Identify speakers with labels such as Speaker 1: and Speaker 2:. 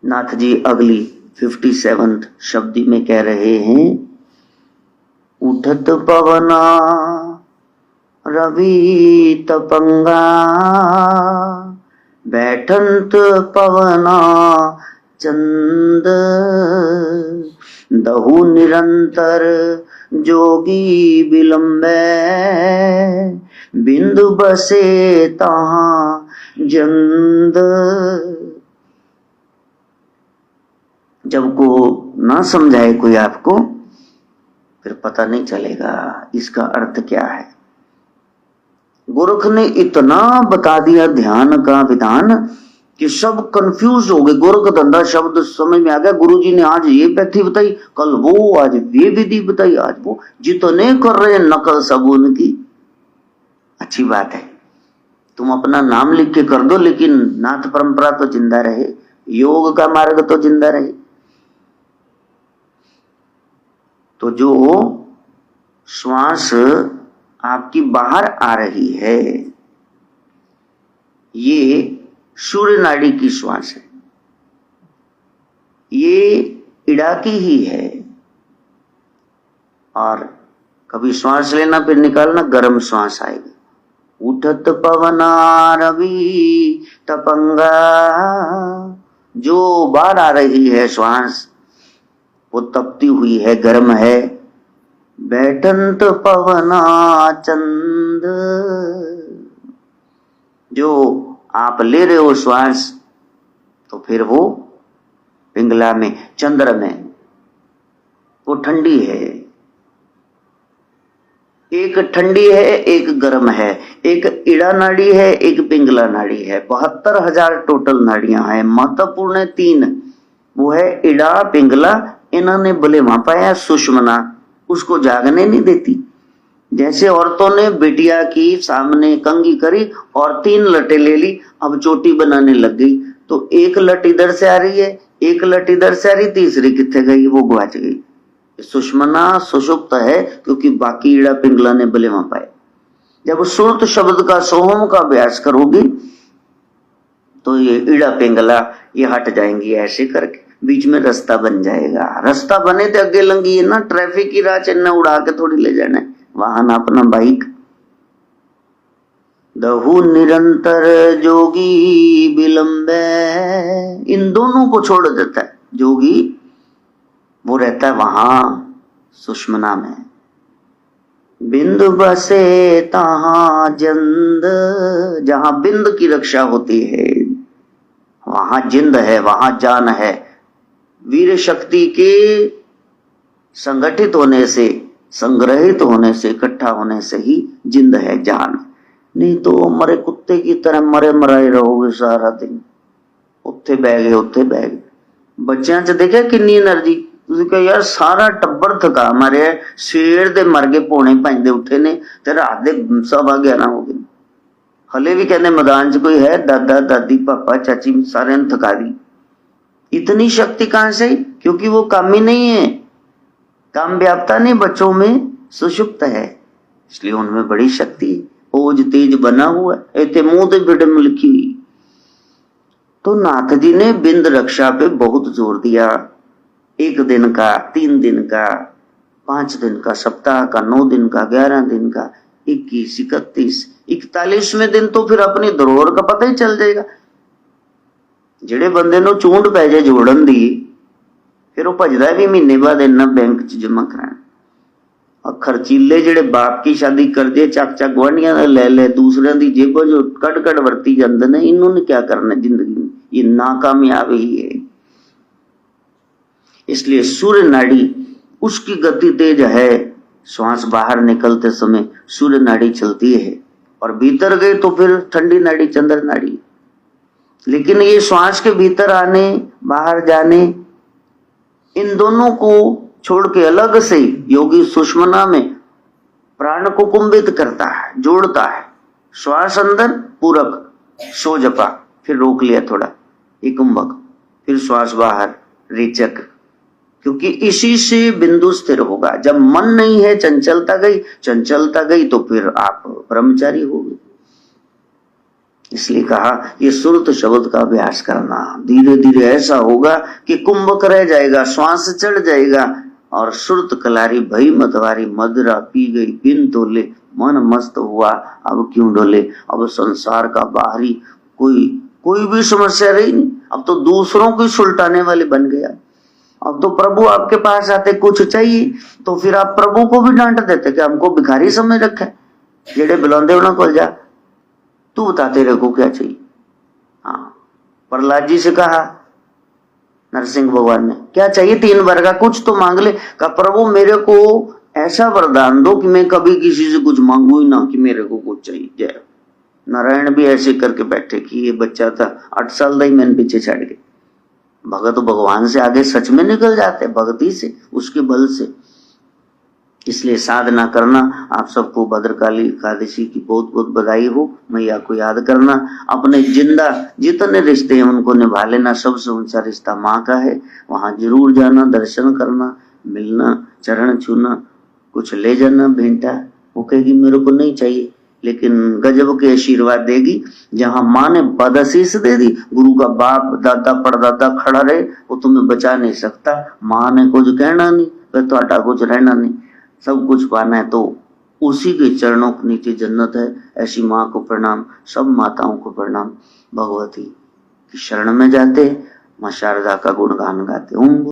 Speaker 1: नाथ जी अगली 57th शब्दी में कह रहे हैं, उठत पवना रवि तपंगा, बैठंत पवना चंद, दहु निरंतर जोगी विलंबे, बिंदु बसे तहाँ जंद। जब को ना समझाए कोई आपको, फिर पता नहीं चलेगा इसका अर्थ क्या है। गोरख ने इतना बता दिया ध्यान का विधान कि सब कंफ्यूज हो गए। गोरख धंधा शब्द समझ में आ गया। गुरुजी ने आज ये पैथी बताई, कल वो, आज ये विधि बताई, आज वो, जितने कर रहे हैं नकल सब उनकी। अच्छी बात है, तुम अपना नाम लिख के कर दो, लेकिन नाथ परंपरा तो जिंदा रहे, योग का मार्ग तो जिंदा रहे। तो जो श्वास आपकी बाहर आ रही है, ये सूर्य नाड़ी की श्वास है, ये इड़ा की ही है। और कभी श्वास लेना फिर निकालना, गर्म श्वास आएगी। उठत पवना रवि तपंगा, जो बाहर आ रही है श्वास वो तपती हुई है, गर्म है। बैठंत पवना चंद, जो आप ले रहे हो श्वास, तो फिर वो पिंगला में, चंद्र में, वो ठंडी है। एक ठंडी है, एक गर्म है, एक इड़ा नाड़ी है, एक पिंगला नाड़ी है। 72,000 टोटल नाड़ियां हैं, महत्वपूर्ण है 3, वो है इड़ा पिंगला। इन्होंने भले वहां पाया सुषमना, उसको जागने नहीं देती। जैसे औरतों ने बिटिया की सामने कंघी करी और 3 लटें ले ली, अब चोटी बनाने लग गई, तो एक लट इधर से आ रही है, एक लट इधर से आ रही, तीसरी किथे गई, वो गुआच गई। सुषमना सुषुप्त है, क्योंकि बाकी इड़ा पिंगला ने भले वहां पाए। जब सुरत शब्द का सोहम का अभ्यास करोगी तो ये इड़ा पिंगला ये हट जाएंगी, ऐसे करके बीच में रास्ता बन जाएगा। रास्ता बने तो अगे लंगी है ना, ट्रैफिक की राह चिन्ह उड़ा के थोड़ी ले जाना है वाहन अपना बाइक। दहु निरंतर जोगी विलंबे, इन दोनों को छोड़ देता है जोगी, वो रहता है वहां सुषमना में। बिंदु बसे तहां जंद, जहां बिंद की रक्षा होती है वहां जिंद है, वहां जान है। वीर शक्ति के संगठित होने से, संग्रहित होने से, इकट्ठा होने से ही जिंद है, जान। नहीं तो मरे कुत्ते की तरह मरे मराए रहोगे सारा दिन, उत्थे बह गए उत्थे बह गए। बच्चों च देखा किन्नी एनर्जी। ਤੁਸੀਂ ਕਹੋ ਯਾਰ ਸਾਰਾ ਟੱਬਰ ਥਕਾ ਮਾਰਿਆ, ਸਵੇਰ ਦੇ ਮਰ ਗਏ, 4:45 ਦੇ ਉੱਠੇ ਨੇ ਤੇ ਰਾਤ ਦੇ 11:15 ਹੋ ਗਏ। ਹਲੇ ਵੀ ਕਹਿੰਦੇ मैदान च कोई है, दादा दादी पापा चाची सारे थका दी। इतनी शक्ति कहां से? क्योंकि वो काम ही नहीं है, काम व्याप्ता नहीं, बच्चों में सुषुप्त है, इसलिए उनमें बड़ी शक्ति ओज तेज बना हुआ है। इतने मुंह ते फिटम लिखी हुई। तो नाथ जी ने बिंद रक्षा पे बहुत जोर दिया। 1 दिन का, 3 दिन का, 5 दिन का, सप्ताह का, 9 दिन का, 11 दिन का, 21, 31, 41वें दिन तो फिर अपनी धरोहर का पता ही चल जाएगा। ਜਿਹੜੇ ਬੰਦੇ ਨੂੰ ਚੂੰਡ ਪੈ ਜਾਏ ਜੋੜਨ ਦੀ, ਫਿਰ ਉਹ ਭਜਦਾ ਵੀ ਮਹੀਨੇ ਬਾਅਦ ਇੰਨਾ ਬੈਂਕ 'ਚ ਜਮਾ ਕਰਾਣਾ। और खर्चीले ਜਿਹੜੇ बाप की शादी कर दे, चक चक गुआढ़ियां दा ले ले, दूसरे दी जेबों जो कट कट वरती जाते ने, इन्होंने क्या करना जिंदगी में, ये नाकामयाब ही है। इसलिए सूर्य नाड़ी उसकी गति तेज है, श्वास बाहर निकलते समय सूर्य नाड़ी चलती है, और भीतर गए तो फिर ठंडी नाड़ी चंद्र नाड़ी। लेकिन ये श्वास के भीतर आने बाहर जाने, इन दोनों को छोड़ के अलग से योगी सुषमना में प्राण को कुंभित करता है, जोड़ता है। श्वास अंदर पूरक, सो जपा, फिर रोक लिया थोड़ा, ये कुंभक, फिर श्वास बाहर रेचक, क्योंकि इसी से बिंदु स्थिर होगा। जब मन नहीं है, चंचलता गई, चंचलता गई तो फिर आप ब्रह्मचारी हो गए। इसलिए कहा ये सुरत शब्द का अभ्यास करना। धीरे धीरे ऐसा होगा कि कुंभक रह जाएगा, श्वास चढ़ जाएगा और सुरत कलारी भई मतवारी, मदिरा पी गई बिन तोले, मन मस्त हुआ अब क्यों डोले। अब संसार का बाहरी कोई भी समस्या रही नहीं, अब तो दूसरों को सुलटाने वाले बन गया। अब तो प्रभु आपके पास आते कुछ चाहिए तो फिर आप प्रभु को भी डांट देते कि हमको भिखारी समझ रखा है, जेड़े बुलाते हो ना को जा तू बता तेरे को क्या चाहिए। हाँ, प्रहलाद जी से कहा नरसिंह भगवान ने क्या चाहिए, 3 बार का कुछ तो मांग ले। कहा प्रभु मेरे को ऐसा वरदान दो कि मैं कभी किसी से कुछ मांगू ही ना कि मेरे को कुछ चाहिए। जय नारायण भी ऐसे करके बैठे कि ये बच्चा था 8 साल का ही मैंने पीछे छाड़ के। भगत भगवान से आगे सच में निकल जाते, भक्ति से, उसके बल से। इसलिए साधना करना। आप सबको भद्रकाली एकादशी की बहुत बहुत बधाई हो। मैया को याद करना, अपने जिंदा जितने रिश्ते हैं उनको निभा लेना। सबसे ऊंचा रिश्ता माँ का है, वहां जरूर जाना, दर्शन करना, मिलना, चरण छूना, कुछ ले जाना भेंटा। वो कहेगी मेरे को नहीं चाहिए, लेकिन गजब के आशीर्वाद देगी। जहां माँ ने बदशीष दे दी, गुरु का बाप दादा परदादा खड़ा रहे, वो तुम्हें बचा नहीं सकता। माँ ने कुछ कहना नहीं, फिर तो आटा कुछ रहना नहीं, सब कुछ पाना है तो उसी के चरणों के नीचे जन्नत है। ऐसी माँ को प्रणाम, सब माताओं को प्रणाम। भगवती की शरण में जाते, माँ शारदा का गुणगान गाते।